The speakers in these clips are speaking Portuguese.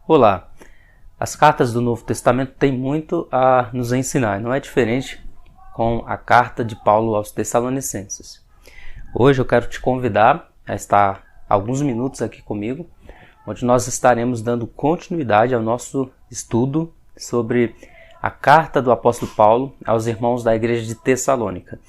Olá! As cartas do Novo Testamento têm muito a nos ensinar, não é diferente com a carta de Paulo aos Tessalonicenses. Hoje eu quero te convidar a estar alguns minutos aqui comigo, onde nós estaremos dando continuidade ao nosso estudo sobre a carta do apóstolo Paulo aos irmãos da igreja de Tessalônica.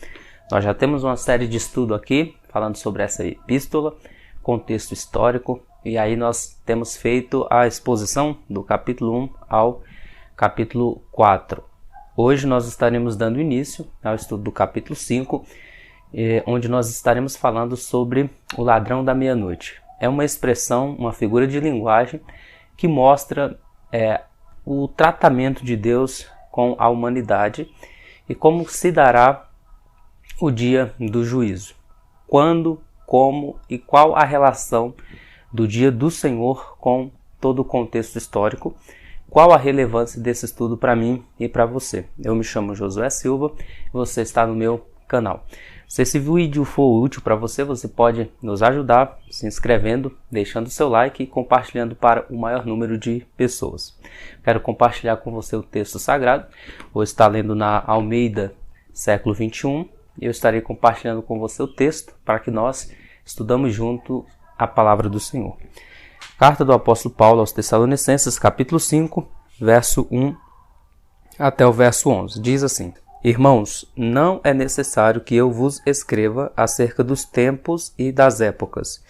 Nós já temos uma série de estudo aqui, falando sobre essa epístola, contexto histórico, e aí nós temos feito a exposição do capítulo 1 ao capítulo 4. Hoje nós estaremos dando início ao estudo do capítulo 5, onde nós estaremos falando sobre o ladrão da meia-noite. É uma expressão, uma figura de linguagem que mostra o tratamento de Deus com a humanidade e como se dará o dia do juízo. Quando, como e qual a relação do dia do Senhor com todo o contexto histórico, qual a relevância desse estudo para mim e para você. Eu me chamo Josué Silva e você está no meu canal. Se esse vídeo for útil para você, você pode nos ajudar se inscrevendo, deixando seu like e compartilhando para o maior número de pessoas. Quero compartilhar com você o texto sagrado. Vou estar lendo na Almeida, século 21, e eu estarei compartilhando com você o texto para que nós estudamos junto a palavra do Senhor. Carta do apóstolo Paulo aos Tessalonicenses, capítulo 5, verso 1 até o verso 11. Diz assim: Irmãos, não é necessário que eu vos escreva acerca dos tempos e das épocas,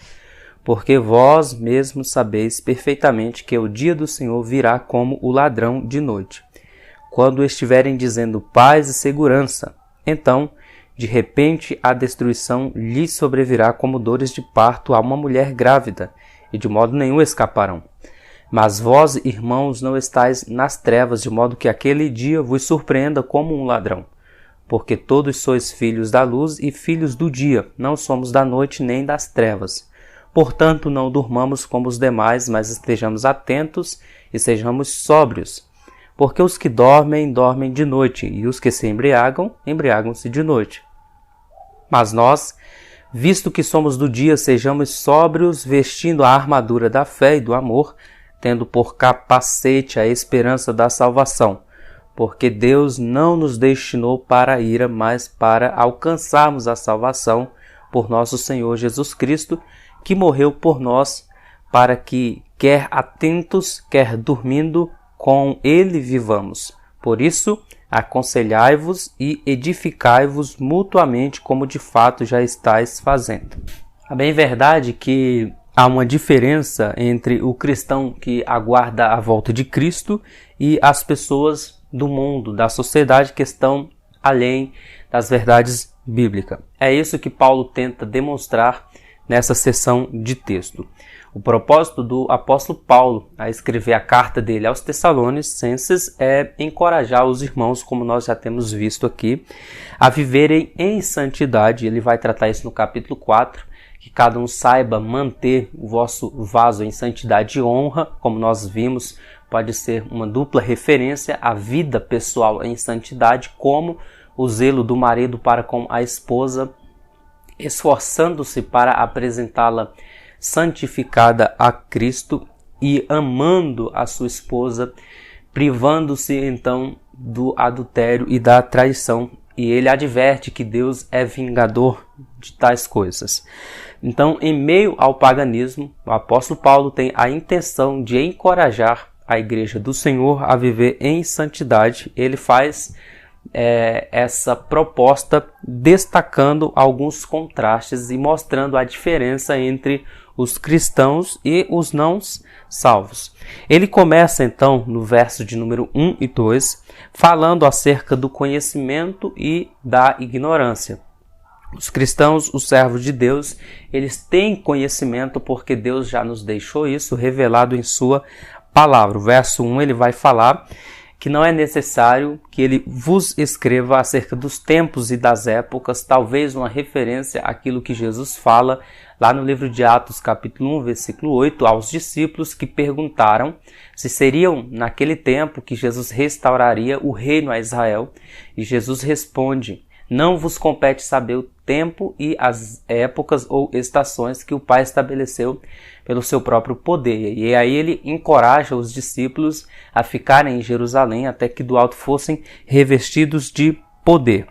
porque vós mesmos sabeis perfeitamente que o dia do Senhor virá como o ladrão de noite. Quando estiverem dizendo paz e segurança, então de repente a destruição lhes sobrevirá como dores de parto a uma mulher grávida, e de modo nenhum escaparão. Mas vós, irmãos, não estáis nas trevas, de modo que aquele dia vos surpreenda como um ladrão. Porque todos sois filhos da luz e filhos do dia, não somos da noite nem das trevas. Portanto, não durmamos como os demais, mas estejamos atentos e sejamos sóbrios. Porque os que dormem, dormem de noite, e os que se embriagam, embriagam-se de noite. Mas nós, visto que somos do dia, sejamos sóbrios, vestindo a armadura da fé e do amor, tendo por capacete a esperança da salvação. Porque Deus não nos destinou para a ira, mas para alcançarmos a salvação por nosso Senhor Jesus Cristo, que morreu por nós, para que, quer atentos, quer dormindo, com Ele vivamos. Por isso, aconselhai-vos e edificai-vos mutuamente, como de fato já estáis fazendo. É bem verdade que há uma diferença entre o cristão que aguarda a volta de Cristo e as pessoas do mundo, da sociedade que estão além das verdades bíblicas. É isso que Paulo tenta demonstrar nessa seção de texto. O propósito do apóstolo Paulo a escrever a carta dele aos Tessalonicenses é encorajar os irmãos, como nós já temos visto aqui, a viverem em santidade. Ele vai tratar isso no capítulo 4, que cada um saiba manter o vosso vaso em santidade e honra, como nós vimos, pode ser uma dupla referência à vida pessoal em santidade, como o zelo do marido para com a esposa, esforçando-se para apresentá-la santificada a Cristo e amando a sua esposa, privando-se então do adultério e da traição. E ele adverte que Deus é vingador de tais coisas. Então, em meio ao paganismo, o apóstolo Paulo tem a intenção de encorajar a igreja do Senhor a viver em santidade. Ele faz essa proposta destacando alguns contrastes e mostrando a diferença entre os cristãos e os não salvos. Ele começa então no verso de número 1 e 2 falando acerca do conhecimento e da ignorância. Os cristãos, os servos de Deus, eles têm conhecimento porque Deus já nos deixou isso revelado em sua palavra. O verso 1 ele vai falar que não é necessário que ele vos escreva acerca dos tempos e das épocas, talvez uma referência àquilo que Jesus fala lá no livro de Atos, capítulo 1, versículo 8, aos discípulos que perguntaram se seriam naquele tempo que Jesus restauraria o reino a Israel. E Jesus responde: Não vos compete saber o tempo e as épocas ou estações que o Pai estabeleceu pelo seu próprio poder. E aí ele encoraja os discípulos a ficarem em Jerusalém até que do alto fossem revestidos de poder.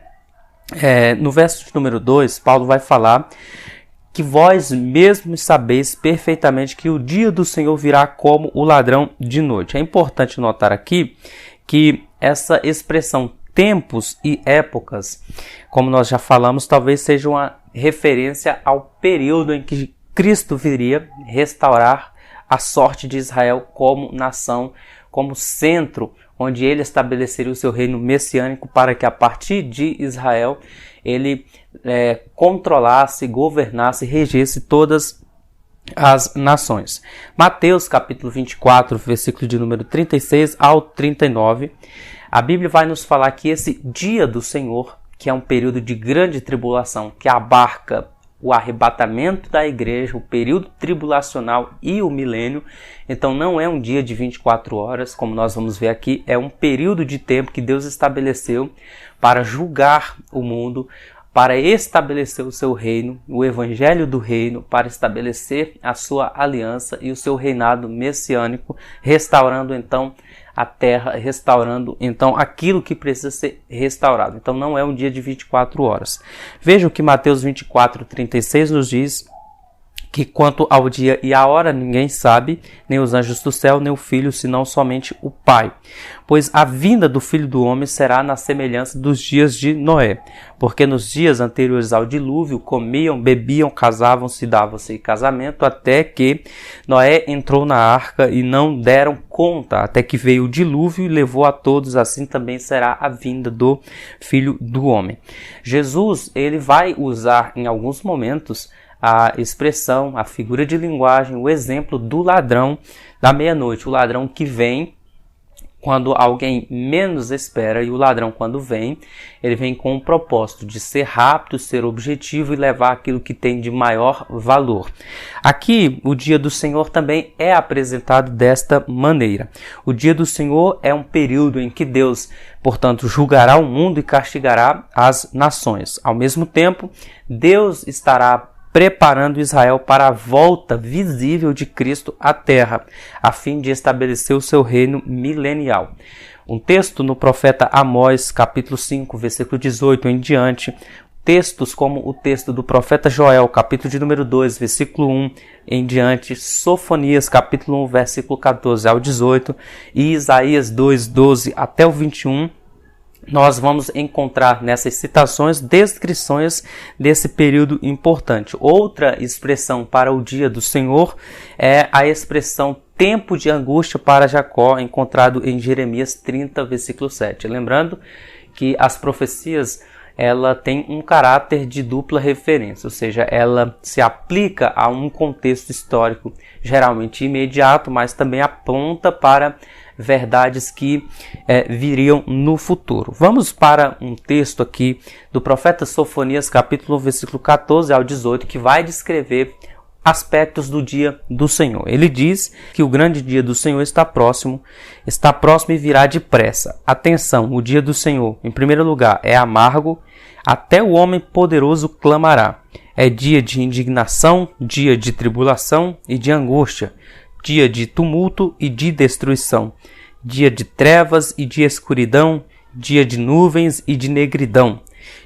No verso de número 2, Paulo vai falar que vós mesmos sabeis perfeitamente que o dia do Senhor virá como o ladrão de noite. É importante notar aqui que essa expressão tempos e épocas, como nós já falamos, talvez seja uma referência ao período em que Cristo viria restaurar a sorte de Israel como nação, como centro, onde ele estabeleceria o seu reino messiânico para que a partir de Israel ele controlasse, governasse, regesse todas as nações. Mateus capítulo 24, versículo de número 36 ao 39, a Bíblia vai nos falar que esse dia do Senhor, que é um período de grande tribulação, que abarca o arrebatamento da igreja, o período tribulacional e o milênio, então não é um dia de 24 horas, como nós vamos ver aqui, é um período de tempo que Deus estabeleceu para julgar o mundo, para estabelecer o seu reino, o evangelho do reino, para estabelecer a sua aliança e o seu reinado messiânico, restaurando então a terra, restaurando então aquilo que precisa ser restaurado. Então não é um dia de 24 horas. Vejam que Mateus 24, 36 nos diz que quanto ao dia e à hora ninguém sabe, nem os anjos do céu, nem o Filho, senão somente o Pai. Pois a vinda do Filho do Homem será na semelhança dos dias de Noé. Porque nos dias anteriores ao dilúvio, comiam, bebiam, casavam-se, davam-se em casamento, até que Noé entrou na arca e não deram conta, até que veio o dilúvio e levou a todos, assim também será a vinda do Filho do Homem. Jesus, ele vai usar em alguns momentos a expressão, a figura de linguagem, o exemplo do ladrão da meia-noite, o ladrão que vem quando alguém menos espera, e o ladrão quando vem, ele vem com o propósito de ser rápido, ser objetivo e levar aquilo que tem de maior valor. Aqui, o dia do Senhor também é apresentado desta maneira. O dia do Senhor é um período em que Deus, portanto, julgará o mundo e castigará as nações. Ao mesmo tempo, Deus estará preparando Israel para a volta visível de Cristo à terra, a fim de estabelecer o seu reino milenial. Um texto no profeta Amós, capítulo 5, versículo 18 em diante, textos como o texto do profeta Joel, capítulo de número 2, versículo 1 em diante, Sofonias, capítulo 1, versículo 14 ao 18, e Isaías 2, 12 até o 21, nós vamos encontrar nessas citações descrições desse período importante. Outra expressão para o dia do Senhor é a expressão tempo de angústia para Jacó, encontrado em Jeremias 30, versículo 7. Lembrando que as profecias ela tem um caráter de dupla referência, ou seja, ela se aplica a um contexto histórico geralmente imediato, mas também aponta para verdades que viriam no futuro. Vamos para um texto aqui do profeta Sofonias, capítulo 1, versículo 14 ao 18, que vai descrever aspectos do dia do Senhor. Ele diz que o grande dia do Senhor está próximo e virá depressa. Atenção, o dia do Senhor, em primeiro lugar, é amargo, até o homem poderoso clamará. É dia de indignação, dia de tribulação e de angústia, dia de tumulto e de destruição, dia de trevas e de escuridão, dia de nuvens e de negridão,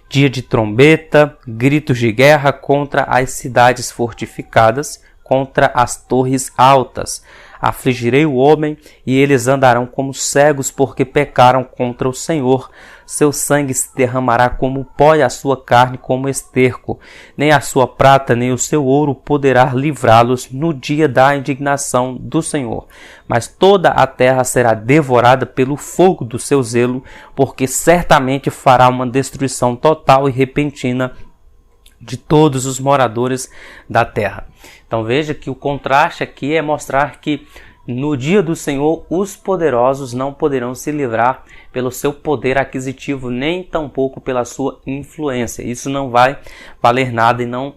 dia de trombeta, gritos de guerra contra as cidades fortificadas, contra as torres altas. Afligirei o homem, e eles andarão como cegos, porque pecaram contra o Senhor. Seu sangue se derramará como pó e a sua carne como esterco. Nem a sua prata, nem o seu ouro poderá livrá-los no dia da indignação do Senhor. Mas toda a terra será devorada pelo fogo do seu zelo, porque certamente fará uma destruição total e repentina de todos os moradores da terra. Então veja que o contraste aqui é mostrar que no dia do Senhor os poderosos não poderão se livrar pelo seu poder aquisitivo, nem tampouco pela sua influência. Isso não vai valer nada e não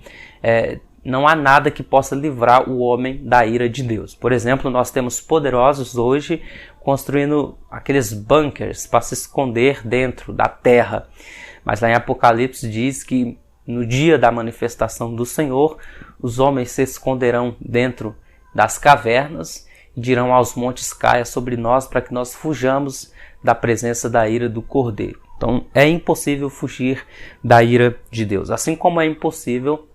há nada que possa livrar o homem da ira de Deus. Por exemplo, nós temos poderosos hoje construindo aqueles bunkers para se esconder dentro da terra. Mas lá em Apocalipse diz que no dia da manifestação do Senhor, os homens se esconderão dentro das cavernas e dirão aos montes: caia sobre nós, para que nós fujamos da presença da ira do Cordeiro. Então é impossível fugir da ira de Deus, assim como é impossível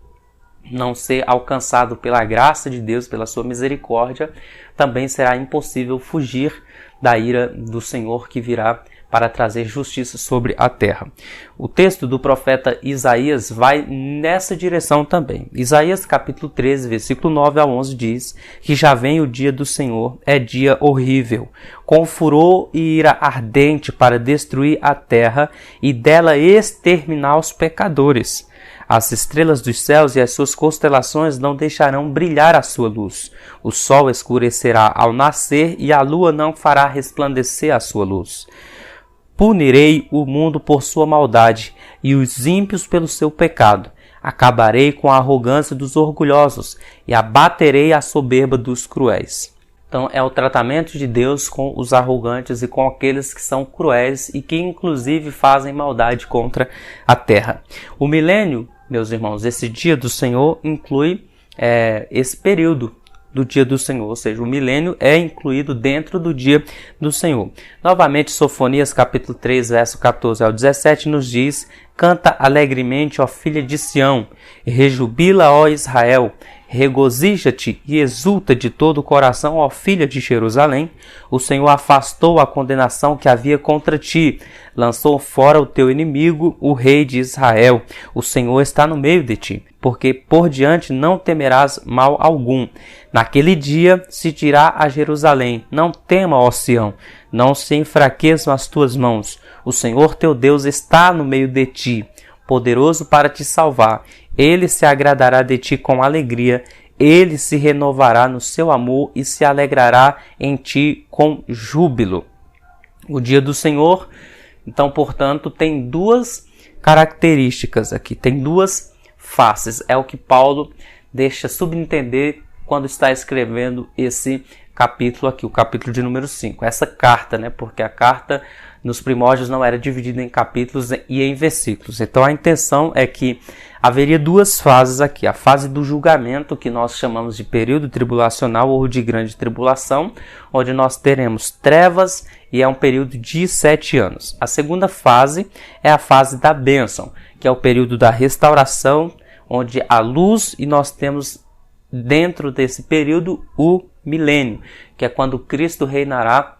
não ser alcançado pela graça de Deus, pela sua misericórdia, também será impossível fugir da ira do Senhor que virá para trazer justiça sobre a terra. O texto do profeta Isaías vai nessa direção também. Isaías capítulo 13, versículo 9 a 11 diz que já vem o dia do Senhor, é dia horrível, com furor e ira ardente para destruir a terra e dela exterminar os pecadores. As estrelas dos céus e as suas constelações não deixarão brilhar a sua luz. O sol escurecerá ao nascer e a lua não fará resplandecer a sua luz. Punirei o mundo por sua maldade e os ímpios pelo seu pecado. Acabarei com a arrogância dos orgulhosos e abaterei a soberba dos cruéis. Então é o tratamento de Deus com os arrogantes e com aqueles que são cruéis e que inclusive fazem maldade contra a terra. O milênio, meus irmãos, esse dia do Senhor inclui esse período do dia do Senhor, ou seja, o milênio é incluído dentro do dia do Senhor. Novamente, Sofonias capítulo 3, verso 14 ao 17 nos diz: canta alegremente, ó filha de Sião, e rejubila, ó Israel, regozija-te e exulta de todo o coração, ó filha de Jerusalém. O Senhor afastou a condenação que havia contra ti, lançou fora o teu inimigo, o rei de Israel. O Senhor está no meio de ti, porque por diante não temerás mal algum. Naquele dia se dirá a Jerusalém: não tema, ó Sião, não se enfraqueçam as tuas mãos. O Senhor teu Deus está no meio de ti, poderoso para te salvar. Ele se agradará de ti com alegria, ele se renovará no seu amor e se alegrará em ti com júbilo. O dia do Senhor, então, portanto, tem duas características aqui, tem duas faces. É o que Paulo deixa subentender quando está escrevendo esse capítulo aqui, o capítulo de número 5. Essa carta, porque a carta nos primórdios não era dividida em capítulos e em versículos. Então a intenção é que haveria duas fases aqui. A fase do julgamento, que nós chamamos de período tribulacional ou de grande tribulação, onde nós teremos trevas e é um período de 7 anos. A segunda fase é a fase da bênção, que é o período da restauração, onde há luz, e nós temos dentro desse período o milênio, que é quando Cristo reinará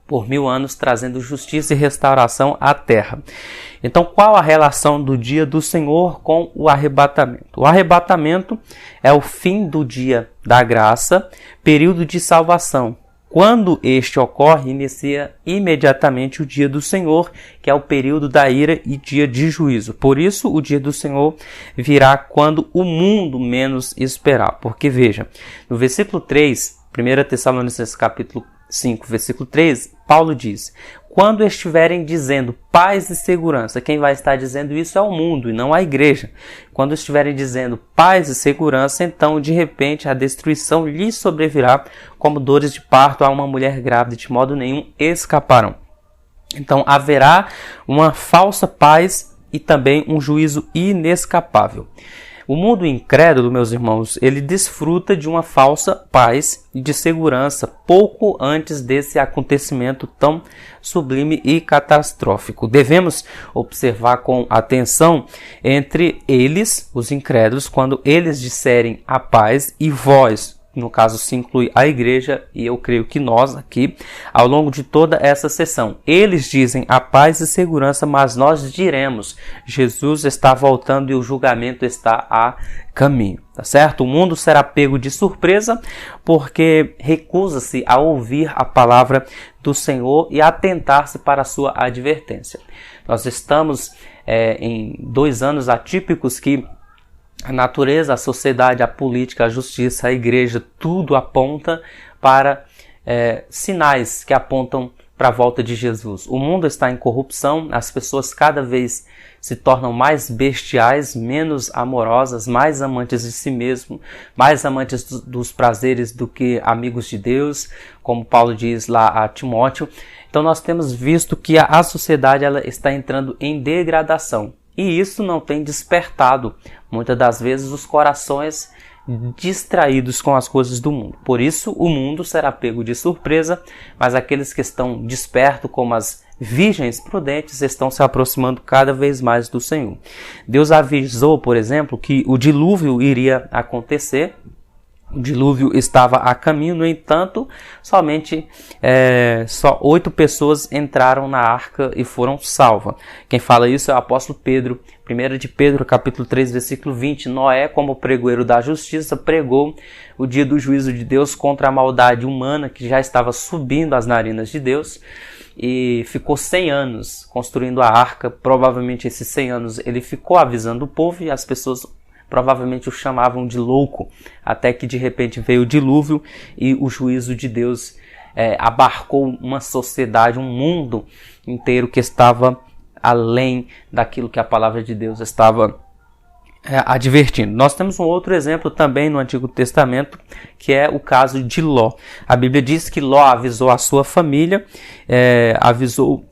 por 1000 anos, trazendo justiça e restauração à terra. Então, qual a relação do dia do Senhor com o arrebatamento? O arrebatamento é o fim do dia da graça, período de salvação. Quando este ocorre, inicia imediatamente o dia do Senhor, que é o período da ira e dia de juízo. Por isso, o dia do Senhor virá quando o mundo menos esperar. Porque, veja, no versículo 3, 1 Tessalonicenses capítulo 5, versículo 3, Paulo diz: quando estiverem dizendo paz e segurança, quem vai estar dizendo isso é o mundo e não a igreja. Quando estiverem dizendo paz e segurança, então de repente a destruição lhes sobrevirá como dores de parto a uma mulher grávida, de modo nenhum escaparão. Então haverá uma falsa paz e também um juízo inescapável. O mundo incrédulo, meus irmãos, ele desfruta de uma falsa paz e de segurança pouco antes desse acontecimento tão sublime e catastrófico. Devemos observar com atenção entre eles, os incrédulos, quando eles disserem a paz, e vós, no caso se inclui a igreja e eu creio que nós aqui, ao longo de toda essa sessão. Eles dizem a paz e segurança, mas nós diremos: Jesus está voltando e o julgamento está a caminho, tá certo? O mundo será pego de surpresa porque recusa-se a ouvir a palavra do Senhor e a atentar-se para a sua advertência. Nós estamos em 2 anos atípicos que a natureza, a sociedade, a política, a justiça, a igreja, tudo aponta para sinais que apontam para a volta de Jesus. O mundo está em corrupção, as pessoas cada vez se tornam mais bestiais, menos amorosas, mais amantes de si mesmo, mais amantes dos prazeres do que amigos de Deus, como Paulo diz lá a Timóteo. Então nós temos visto que a sociedade ela está entrando em degradação. E isso não tem despertado, muitas das vezes, os corações distraídos com as coisas do mundo. Por isso, o mundo será pego de surpresa, mas aqueles que estão despertos, como as virgens prudentes, estão se aproximando cada vez mais do Senhor. Deus avisou, por exemplo, que o dilúvio iria acontecer. O dilúvio estava a caminho, no entanto, só 8 pessoas entraram na arca e foram salvas. Quem fala isso é o apóstolo Pedro. 1 de Pedro, capítulo 3, versículo 20. Noé, como pregoeiro da justiça, pregou o dia do juízo de Deus contra a maldade humana que já estava subindo às narinas de Deus. E ficou 100 anos construindo a arca. Provavelmente esses 100 anos ele ficou avisando o povo e as pessoas provavelmente o chamavam de louco, até que de repente veio o dilúvio e o juízo de Deus abarcou uma sociedade, um mundo inteiro que estava além daquilo que a palavra de Deus estava advertindo. Nós temos um outro exemplo também no Antigo Testamento, que é o caso de Ló. A Bíblia diz que Ló avisou a sua família, avisou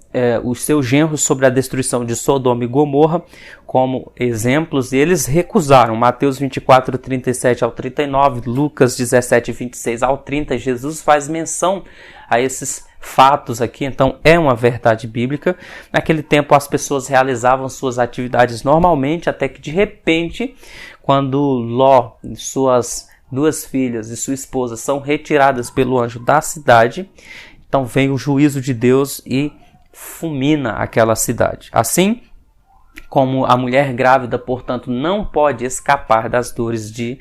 os seus genros sobre a destruição de Sodoma e Gomorra como exemplos, e eles recusaram. Mateus 24, 37 ao 39, Lucas 17, 26 ao 30, Jesus faz menção a esses fatos aqui, então é uma verdade bíblica. Naquele tempo as pessoas realizavam suas atividades normalmente, até que de repente, quando Ló, suas 2 filhas e sua esposa são retiradas pelo anjo da cidade, então vem o juízo de Deus e fulmina aquela cidade. Assim como a mulher grávida, portanto, não pode escapar das dores de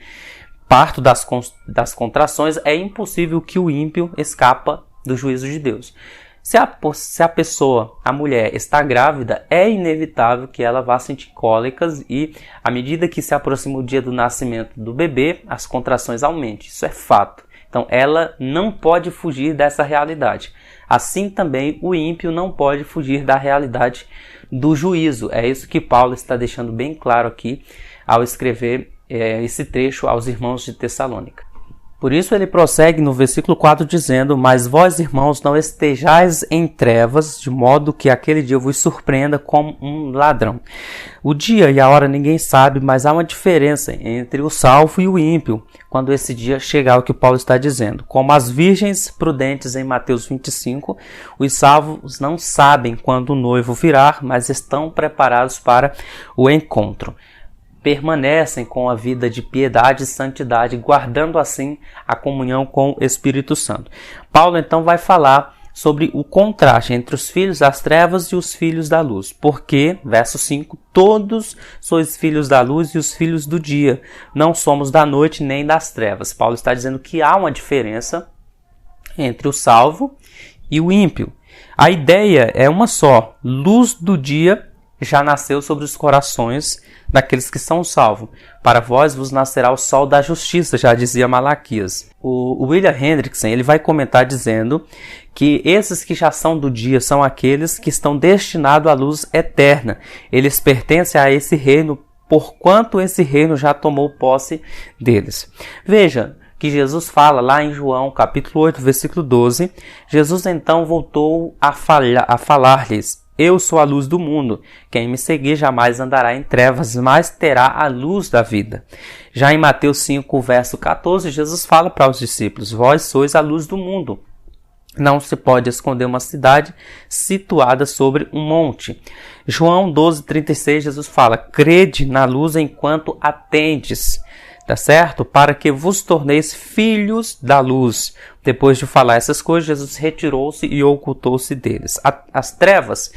parto, das contrações, é impossível que o ímpio escapa do juízo de Deus. Se a pessoa, a mulher, está grávida, é inevitável que ela vá sentir cólicas e, à medida que se aproxima o dia do nascimento do bebê, as contrações aumentem. Isso é fato. Então, ela não pode fugir dessa realidade. Assim também o ímpio não pode fugir da realidade do juízo. É isso que Paulo está deixando bem claro aqui ao escrever esse trecho aos irmãos de Tessalônica. Por isso ele prossegue no versículo 4 dizendo: Mas vós, irmãos, não estejais em trevas, de modo que aquele dia vos surpreenda como um ladrão. O dia e a hora ninguém sabe, mas há uma diferença entre o salvo e o ímpio, quando esse dia chegar, o que Paulo está dizendo. Como as virgens prudentes em Mateus 25, os salvos não sabem quando o noivo virá, mas estão preparados para o encontro. Permanecem com a vida de piedade e santidade, guardando assim a comunhão com o Espírito Santo. Paulo então vai falar sobre o contraste entre os filhos das trevas e os filhos da luz. Porque, verso 5, todos sois filhos da luz e os filhos do dia. Não somos da noite nem das trevas. Paulo está dizendo que há uma diferença entre o salvo e o ímpio. A ideia é uma só. Luz do dia já nasceu sobre os corações daqueles que são salvos. Para vós vos nascerá o sol da justiça, já dizia Malaquias. O William Hendrickson ele vai comentar dizendo que esses que já são do dia são aqueles que estão destinados à luz eterna. Eles pertencem a esse reino, porquanto esse reino já tomou posse deles. Veja que Jesus fala lá em João, capítulo 8, versículo 12. Jesus então voltou a falar-lhes: Eu sou a luz do mundo. Quem me seguir jamais andará em trevas, mas terá a luz da vida. Já em Mateus 5, verso 14, Jesus fala para os discípulos: Vós sois a luz do mundo. Não se pode esconder uma cidade situada sobre um monte. João 12, 36, Jesus fala: Crede na luz enquanto a tendes. Tá certo? Para que vos torneis filhos da luz. Depois de falar essas coisas, Jesus retirou-se e ocultou-se deles. As trevas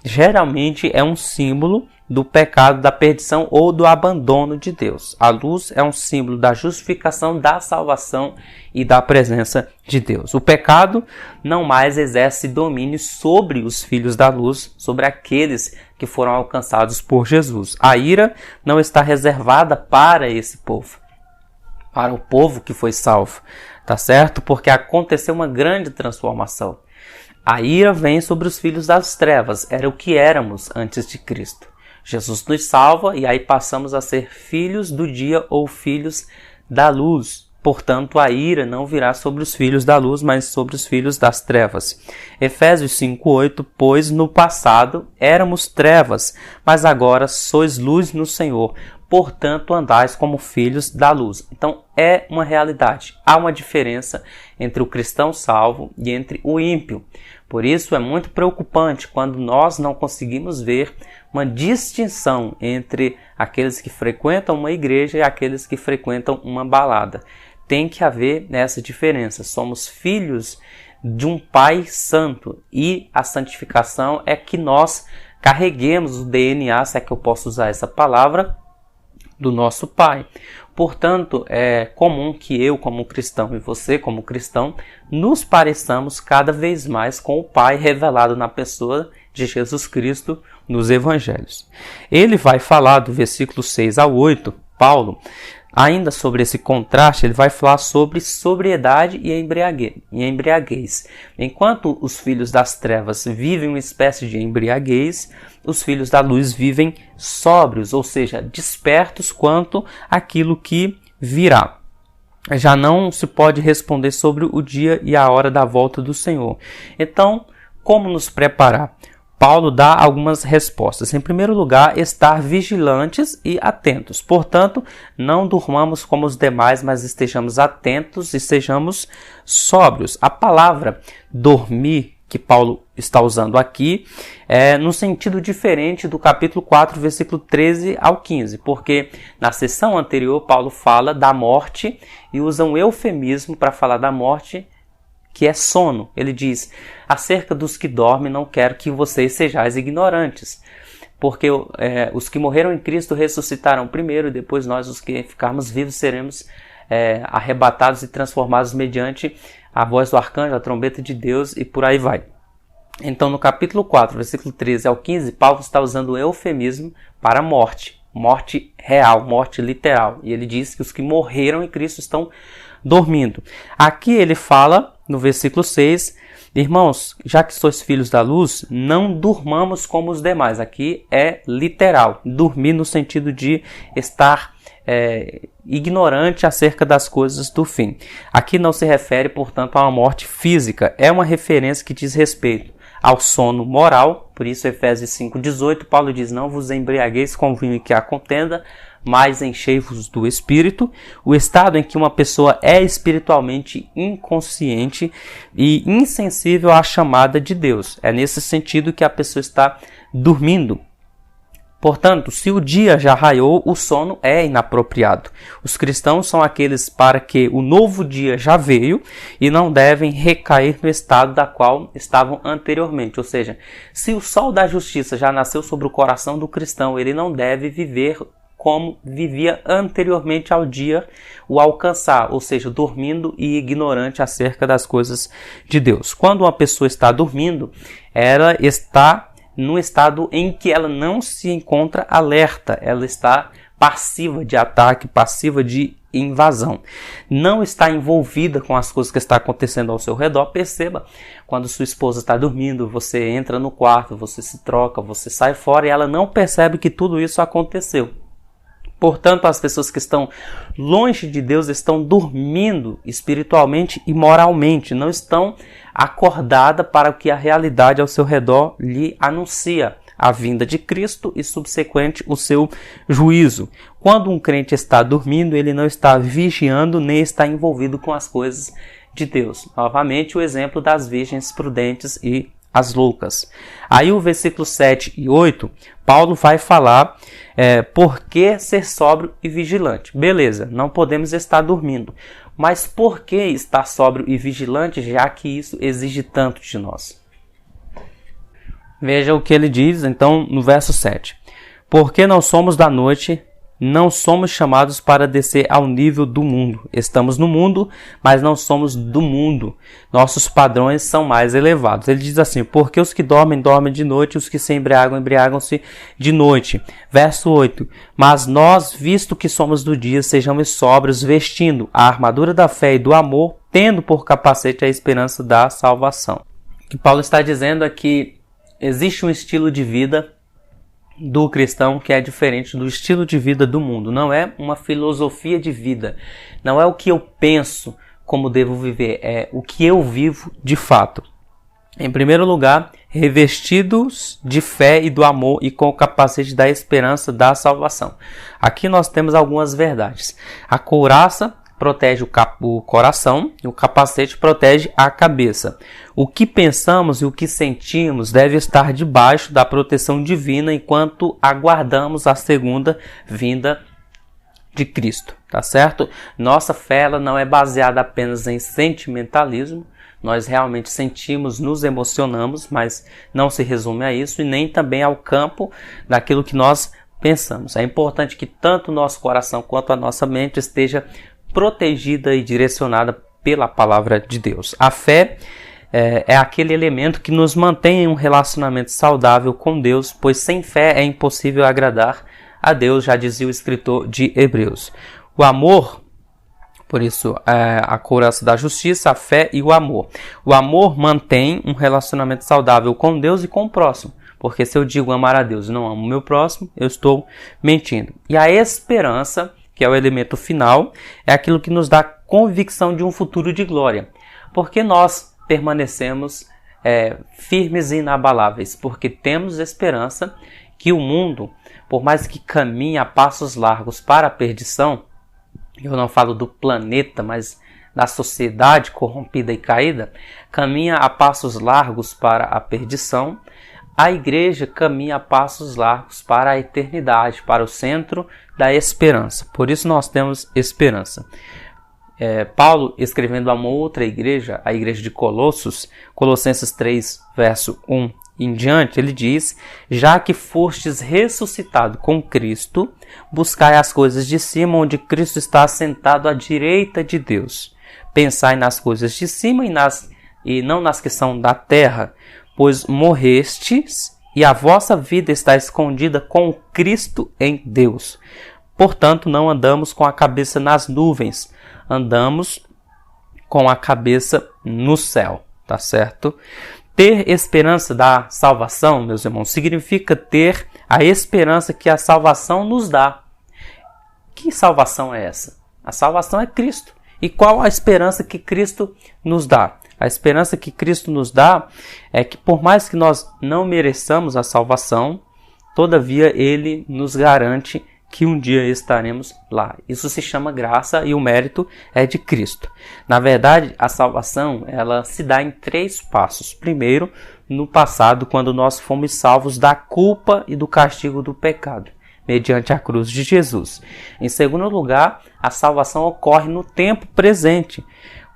geralmente é um símbolo do pecado, da perdição ou do abandono de Deus. A luz é um símbolo da justificação, da salvação e da presença de Deus. O pecado não mais exerce domínio sobre os filhos da luz, sobre aqueles que foram alcançados por Jesus. A ira não está reservada para esse povo, para o povo que foi salvo, tá certo? Porque aconteceu uma grande transformação. A ira vem sobre os filhos das trevas, era o que éramos antes de Cristo. Jesus nos salva e aí passamos a ser filhos do dia ou filhos da luz. Portanto, a ira não virá sobre os filhos da luz, mas sobre os filhos das trevas. Efésios 5:8, pois no passado éramos trevas, mas agora sois luz no Senhor. Portanto, andais como filhos da luz. Então, é uma realidade. Há uma diferença entre o cristão salvo e entre o ímpio. Por isso, é muito preocupante quando nós não conseguimos ver uma distinção entre aqueles que frequentam uma igreja e aqueles que frequentam uma balada. Tem que haver essa diferença. Somos filhos de um Pai Santo e a santificação é que nós carreguemos o DNA, se é que eu posso usar essa palavra, do nosso Pai. Portanto, é comum que eu, como cristão, e você, como cristão, nos pareçamos cada vez mais com o Pai revelado na pessoa de Jesus Cristo nos Evangelhos. Ele vai falar do versículo 6 ao 8, Paulo, ainda sobre esse contraste, ele vai falar sobre sobriedade e embriaguez. Enquanto os filhos das trevas vivem uma espécie de embriaguez, os filhos da luz vivem sóbrios, ou seja, despertos quanto àquilo que virá. Já não se pode responder sobre o dia e a hora da volta do Senhor. Então, como nos preparar? Paulo dá algumas respostas. Em primeiro lugar, estar vigilantes e atentos. Portanto, não durmamos como os demais, mas estejamos atentos e sejamos sóbrios. A palavra dormir, que Paulo está usando aqui, é no sentido diferente do capítulo 4, versículo 13 ao 15, porque na sessão anterior Paulo fala da morte e usa um eufemismo para falar da morte, que é sono. Ele diz, acerca dos que dormem, não quero que vocês sejais ignorantes, porque os que morreram em Cristo ressuscitarão primeiro, e depois nós, os que ficarmos vivos, seremos arrebatados e transformados mediante a voz do arcanjo, a trombeta de Deus, e por aí vai. Então, no capítulo 4, versículo 13 ao 15, Paulo está usando o eufemismo para morte, morte real, morte literal, e ele diz que os que morreram em Cristo estão dormindo. Aqui ele fala, no versículo 6, irmãos, já que sois filhos da luz, não durmamos como os demais. Aqui é literal, dormir no sentido de estar ignorante acerca das coisas do fim. Aqui não se refere, portanto, a uma morte física, é uma referência que diz respeito ao sono moral. Por isso, Efésios 5:18, Paulo diz, não vos embriagueis com vinho em que há contenda, mas enchei-vos do Espírito, o estado em que uma pessoa é espiritualmente inconsciente e insensível à chamada de Deus. É nesse sentido que a pessoa está dormindo. Portanto, se o dia já raiou, o sono é inapropriado. Os cristãos são aqueles para que o novo dia já veio e não devem recair no estado da qual estavam anteriormente. Ou seja, se o sol da justiça já nasceu sobre o coração do cristão, ele não deve viver como vivia anteriormente ao dia o alcançar, ou seja, dormindo e ignorante acerca das coisas de Deus. Quando uma pessoa está dormindo, ela está num estado em que ela não se encontra alerta, ela está passiva de ataque, passiva de invasão. Não está envolvida com as coisas que estão acontecendo ao seu redor. Perceba, quando sua esposa está dormindo, você entra no quarto, você se troca, você sai fora e ela não percebe que tudo isso aconteceu. Portanto, as pessoas que estão longe de Deus estão dormindo espiritualmente e moralmente, não estão acordadas para o que a realidade ao seu redor lhe anuncia, a vinda de Cristo e subsequente o seu juízo. Quando um crente está dormindo, ele não está vigiando nem está envolvido com as coisas de Deus. Novamente, o exemplo das virgens prudentes e as loucas. Aí o versículo 7 e 8, Paulo vai falar por que ser sóbrio e vigilante. Beleza, não podemos estar dormindo. Mas por que estar sóbrio e vigilante, já que isso exige tanto de nós? Veja o que ele diz, então, no verso 7. Porque não somos da noite, não somos chamados para descer ao nível do mundo. Estamos no mundo, mas não somos do mundo. Nossos padrões são mais elevados. Ele diz assim, porque os que dormem, dormem de noite, os que se embriagam, embriagam-se de noite. Verso 8, mas nós, visto que somos do dia, sejamos sóbrios, vestindo a armadura da fé e do amor, tendo por capacete a esperança da salvação. O que Paulo está dizendo é que existe um estilo de vida do cristão que é diferente do estilo de vida do mundo. Não é uma filosofia de vida, não é o que eu penso como devo viver, é o que eu vivo de fato. Em primeiro lugar, revestidos de fé e do amor e com o capacete da esperança da salvação. Aqui nós temos algumas verdades. A couraça protege o coração e o capacete protege a cabeça. O que pensamos e o que sentimos deve estar debaixo da proteção divina enquanto aguardamos a segunda vinda de Cristo, tá certo? Nossa fé ela não é baseada apenas em sentimentalismo. Nós realmente sentimos, nos emocionamos, mas não se resume a isso e nem também ao campo daquilo que nós pensamos. É importante que tanto o nosso coração quanto a nossa mente esteja protegida e direcionada pela palavra de Deus. A fé é aquele elemento que nos mantém em um relacionamento saudável com Deus, pois sem fé é impossível agradar a Deus, já dizia o escritor de Hebreus. O amor, por isso, a couraça da justiça, a fé e o amor. O amor mantém um relacionamento saudável com Deus e com o próximo. Porque se eu digo amar a Deus e não amo o meu próximo, eu estou mentindo. E a esperança, que é o elemento final, é aquilo que nos dá convicção de um futuro de glória. Porque nós permanecemos firmes e inabaláveis. Porque temos esperança que o mundo, por mais que caminhe a passos largos para a perdição, eu não falo do planeta, mas da sociedade corrompida e caída, caminha a passos largos para a perdição, a igreja caminha a passos largos para a eternidade, para o centro da esperança. Por isso nós temos esperança. Paulo, escrevendo a uma outra igreja, a igreja de Colossos, Colossenses 3, verso 1 em diante, ele diz: já que fostes ressuscitado com Cristo, buscai as coisas de cima, onde Cristo está assentado à direita de Deus. Pensai nas coisas de cima e não nas que são da terra, pois morrestes e a vossa vida está escondida com Cristo em Deus. Portanto, não andamos com a cabeça nas nuvens, andamos com a cabeça no céu, tá certo? Ter esperança da salvação, meus irmãos, significa ter a esperança que a salvação nos dá. Que salvação é essa? A salvação é Cristo. E qual a esperança que Cristo nos dá? A esperança que Cristo nos dá é que, por mais que nós não mereçamos a salvação, todavia Ele nos garante que um dia estaremos lá. Isso se chama graça e o mérito é de Cristo. Na verdade, a salvação ela se dá em 3 passos. Primeiro, no passado, quando nós fomos salvos da culpa e do castigo do pecado, mediante a cruz de Jesus. Em segundo lugar, a salvação ocorre no tempo presente,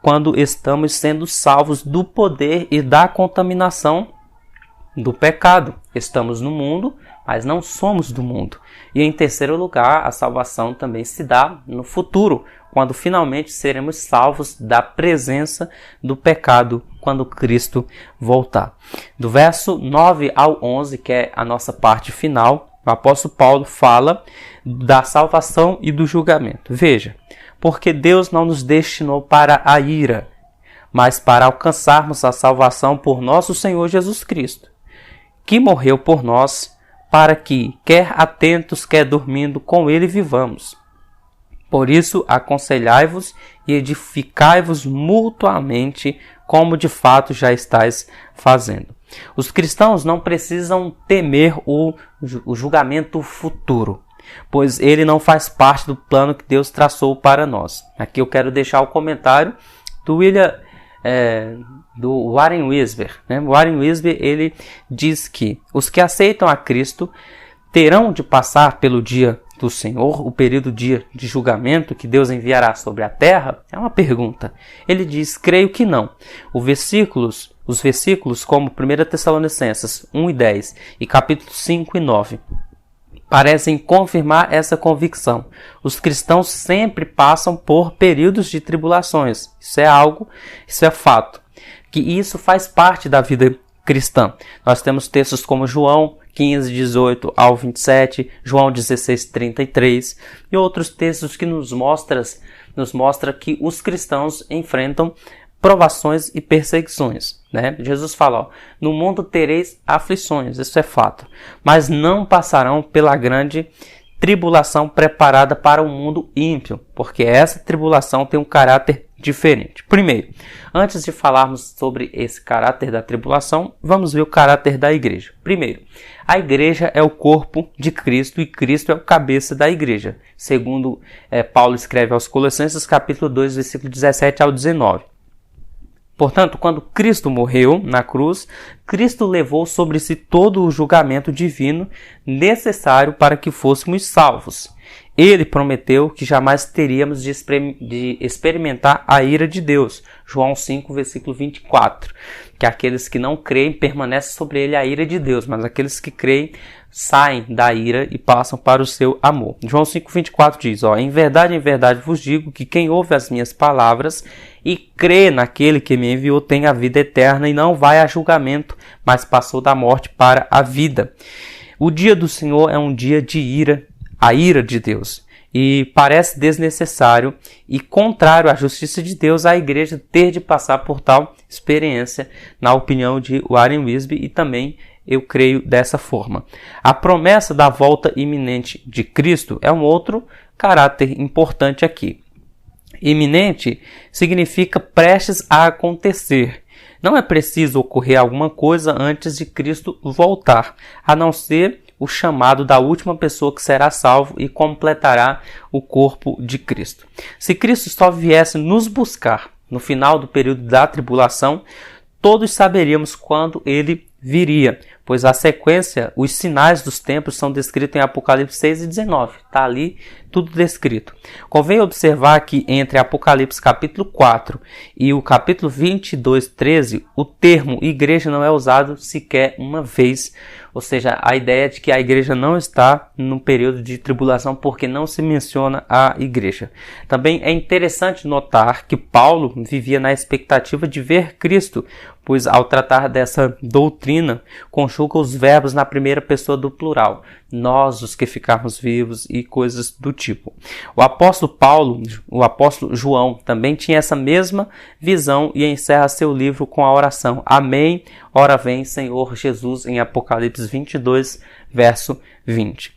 quando estamos sendo salvos do poder e da contaminação do pecado. Estamos no mundo, mas não somos do mundo. E em terceiro lugar, a salvação também se dá no futuro, quando finalmente seremos salvos da presença do pecado, quando Cristo voltar. Do verso 9 ao 11, que é a nossa parte final, o apóstolo Paulo fala da salvação e do julgamento. Veja, porque Deus não nos destinou para a ira, mas para alcançarmos a salvação por nosso Senhor Jesus Cristo, que morreu por nós, para que, quer atentos, quer dormindo, com ele vivamos. Por isso, aconselhai-vos e edificai-vos mutuamente, como de fato já estáis fazendo. Os cristãos não precisam temer o julgamento futuro, pois ele não faz parte do plano que Deus traçou para nós. Aqui eu quero deixar o comentário do Warren Wiersbe. Warren Wiersbe ele diz que os que aceitam a Cristo terão de passar pelo dia do Senhor, o período dia de julgamento que Deus enviará sobre a terra. É uma pergunta. Ele diz: creio que não. Os versículos como 1 Tessalonicenses 1 e 10 e capítulos 5 e 9 parecem confirmar essa convicção. Os cristãos sempre passam por períodos de tribulações. Isso é fato. Que isso faz parte da vida cristã. Nós temos textos como João 15, 18 ao 27, João 16, 33 e outros textos que nos mostra que os cristãos enfrentam provações e perseguições. né? Jesus fala, ó, no mundo tereis aflições, isso é fato, mas não passarão pela grande tribulação preparada para o mundo ímpio, porque essa tribulação tem um caráter diferente. Primeiro, antes de falarmos sobre esse caráter da tribulação, vamos ver o caráter da igreja. Primeiro, a igreja é o corpo de Cristo e Cristo é o cabeça da igreja, segundo Paulo escreve aos Colossenses, capítulo 2, versículo 17 ao 19. Portanto, quando Cristo morreu na cruz, Cristo levou sobre si todo o julgamento divino necessário para que fôssemos salvos. Ele prometeu que jamais teríamos de experimentar a ira de Deus. João 5, versículo 24. Que aqueles que não creem permanecem sobre ele a ira de Deus, mas aqueles que creem saem da ira e passam para o seu amor. João 5, 24 diz, ó, em verdade vos digo que quem ouve as minhas palavras e crê naquele que me enviou tem a vida eterna e não vai a julgamento, mas passou da morte para a vida. O dia do Senhor é um dia de ira, a ira de Deus. E parece desnecessário e contrário à justiça de Deus a igreja ter de passar por tal experiência, na opinião de Warren Wiersbe, e também eu creio dessa forma. A promessa da volta iminente de Cristo é um outro caráter importante aqui. Iminente significa prestes a acontecer. Não é preciso ocorrer alguma coisa antes de Cristo voltar, a não ser o chamado da última pessoa que será salvo e completará o corpo de Cristo. Se Cristo só viesse nos buscar no final do período da tribulação, todos saberíamos quando ele viria, pois a sequência, os sinais dos tempos são descritos em Apocalipse 6 e 19. Está ali tudo descrito. Convém observar que entre Apocalipse capítulo 4 e o capítulo 22, 13, o termo igreja não é usado sequer uma vez. Ou seja, a ideia é de que a igreja não está num período de tribulação porque não se menciona a igreja. Também é interessante notar que Paulo vivia na expectativa de ver Cristo, pois ao tratar dessa doutrina, conjuga os verbos na primeira pessoa do plural. Nós, os que ficarmos vivos e coisas do tipo. O apóstolo João também tinha essa mesma visão e encerra seu livro com a oração. Amém, ora vem Senhor Jesus, em Apocalipse 22, verso 20.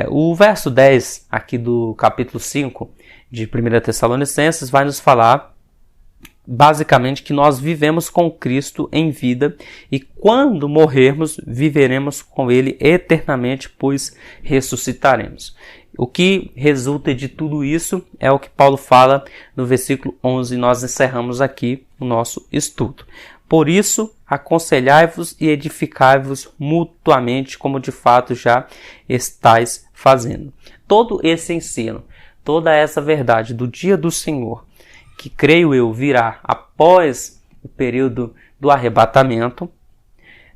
O verso 10 aqui do capítulo 5 de 1 Tessalonicenses vai nos falar basicamente que nós vivemos com Cristo em vida e quando morrermos, viveremos com Ele eternamente, pois ressuscitaremos. O que resulta de tudo isso é o que Paulo fala no versículo 11, nós encerramos aqui o nosso estudo. Por isso, aconselhai-vos e edificai-vos mutuamente, como de fato já estáis fazendo. Todo esse ensino, toda essa verdade do dia do Senhor, que creio eu virá após o período do arrebatamento,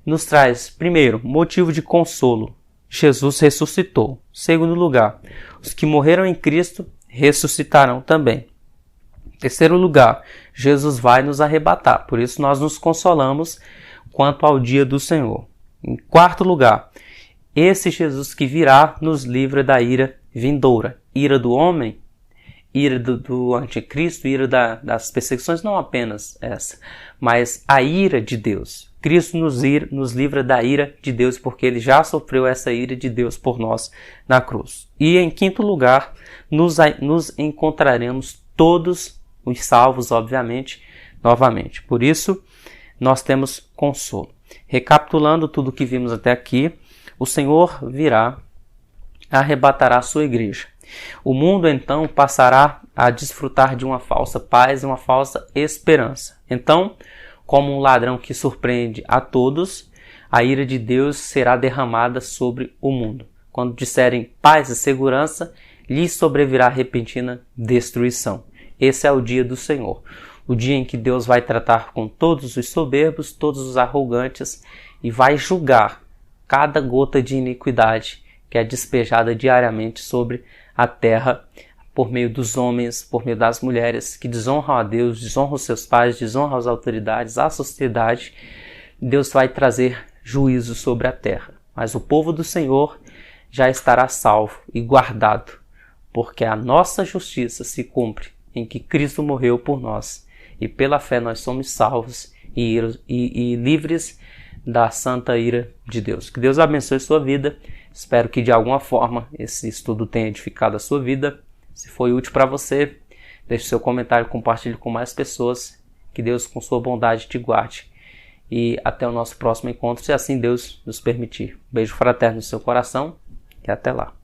nos traz, primeiro, motivo de consolo. Jesus ressuscitou. Segundo lugar, os que morreram em Cristo ressuscitarão também. Terceiro lugar, Jesus vai nos arrebatar. Por isso nós nos consolamos quanto ao dia do Senhor. Em quarto lugar, esse Jesus que virá nos livra da ira vindoura. Ira do homem, ira do anticristo, ira das perseguições, não apenas essa, mas a ira de Deus. Cristo nos livra da ira de Deus, porque ele já sofreu essa ira de Deus por nós na cruz. E em quinto lugar, nos encontraremos todos os salvos, obviamente, novamente. Por isso, nós temos consolo. Recapitulando tudo o que vimos até aqui, o Senhor virá, arrebatará a sua igreja. O mundo, então, passará a desfrutar de uma falsa paz e uma falsa esperança. Então, como um ladrão que surpreende a todos, a ira de Deus será derramada sobre o mundo. Quando disserem paz e segurança, lhes sobrevirá repentina destruição. Esse é o dia do Senhor. O dia em que Deus vai tratar com todos os soberbos, todos os arrogantes e vai julgar cada gota de iniquidade que é despejada diariamente sobre a terra por meio dos homens, por meio das mulheres que desonram a Deus, desonram os seus pais, desonram as autoridades, a sociedade. Deus vai trazer juízo sobre a terra. Mas o povo do Senhor já estará salvo e guardado, porque a nossa justiça se cumpre em que Cristo morreu por nós e pela fé nós somos salvos e livres da santa ira de Deus. Que Deus abençoe sua vida. Espero que de alguma forma esse estudo tenha edificado a sua vida. Se foi útil para você, deixe seu comentário, compartilhe com mais pessoas. Que Deus, com sua bondade, te guarde. E até o nosso próximo encontro, se assim Deus nos permitir. Beijo fraterno no seu coração e até lá.